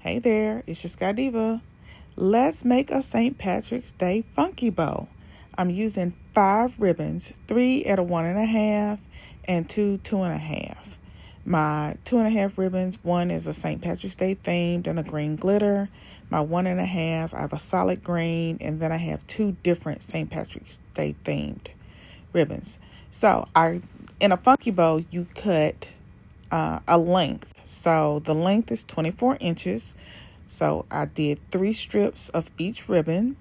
Hey there, it's your Sky Diva. Let's make a St. Patrick's Day funky bow. I'm using 5 ribbons, 3 at a 1.5 and 2 2.5. My 2.5 ribbons, one is a St. Patrick's Day themed and a green glitter. My 1.5, I have a solid green, and then I have 2 different St. Patrick's Day themed ribbons. So in a funky bow, you cut a length. So the length is 24 inches. So I did 3 strips of each ribbon.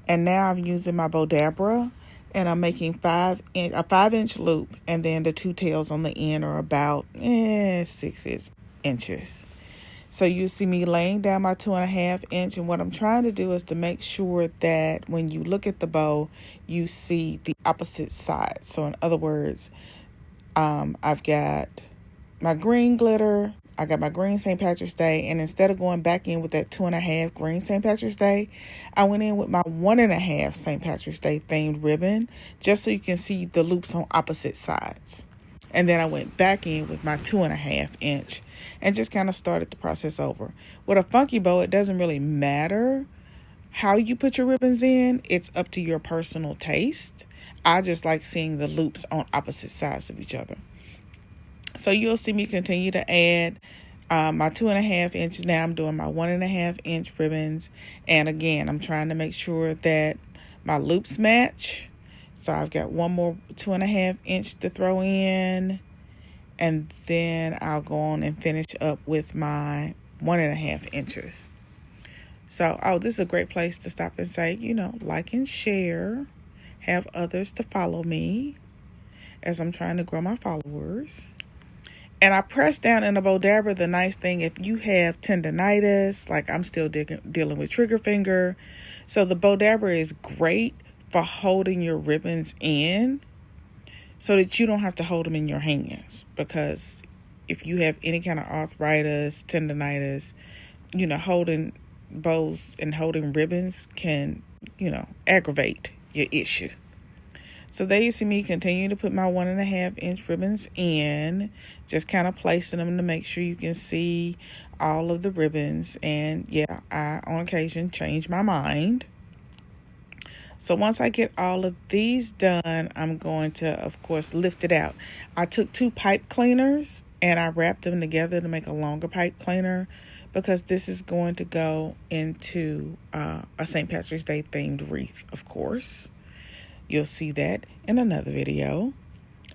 And now I'm using my Bowdabra, and I'm making a 5-inch loop, and then the 2 tails on the end are about 6 inches. So you see me laying down my 2.5 inch, and what I'm trying to do is to make sure that when you look at the bow, you see the opposite side. So in other words, I've got my green glitter, I got my green St. Patrick's Day, and instead of going back in with that 2.5 green St. Patrick's Day, I went in with my 1.5 St. Patrick's Day themed ribbon, just so you can see the loops on opposite sides. And then I went back in with my 2.5 inch and just kind of started the process over. With a funky bow, it doesn't really matter how you put your ribbons in. It's up to your personal taste. I just like seeing the loops on opposite sides of each other. So you'll see me continue to add my 2.5 inches. Now I'm doing my 1.5 inch ribbons. And again, I'm trying to make sure that my loops match. So I've got one more 2.5 inch to throw in. And then I'll go on and finish up with my 1.5 inches. So, this is a great place to stop and say, like and share. Have others to follow me as I'm trying to grow my followers. And I press down in the Bowdabra. The nice thing, if you have tendonitis, like I'm still dealing with trigger finger, so the Bowdabra is great for holding your ribbons in so that you don't have to hold them in your hands. Because if you have any kind of arthritis, tendonitis, holding bows and holding ribbons can, aggravate your issue. So there you see me continue to put my 1.5 inch ribbons in, just kind of placing them to make sure you can see all of the ribbons. And yeah, I on occasion change my mind. So once I get all of these done, I'm going to, of course, lift it out. I took 2 pipe cleaners and I wrapped them together to make a longer pipe cleaner, because this is going to go into a St. Patrick's Day themed wreath, of course. You'll see that in another video.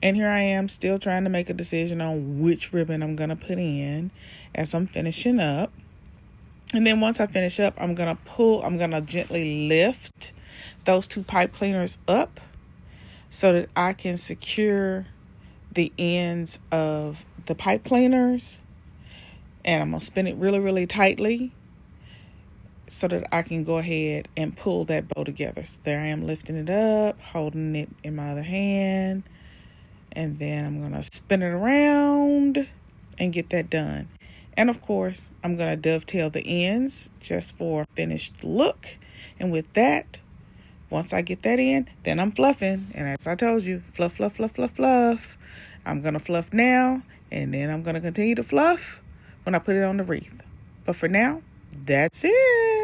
And here I am still trying to make a decision on which ribbon I'm going to put in as I'm finishing up. And then once I finish up, I'm going to gently lift those 2 pipe cleaners up so that I can secure the ends of the pipe cleaners. And I'm going to spin it really, really tightly so that I can go ahead and pull that bow together. So there I am lifting it up, holding it in my other hand. And then I'm going to spin it around and get that done. And of course, I'm going to dovetail the ends just for a finished look. And with that, once I get that in, then I'm fluffing. And as I told you, fluff, fluff, fluff, fluff, fluff. I'm going to fluff now, and then I'm going to continue to fluff when I put it on the wreath. But for now, that's it.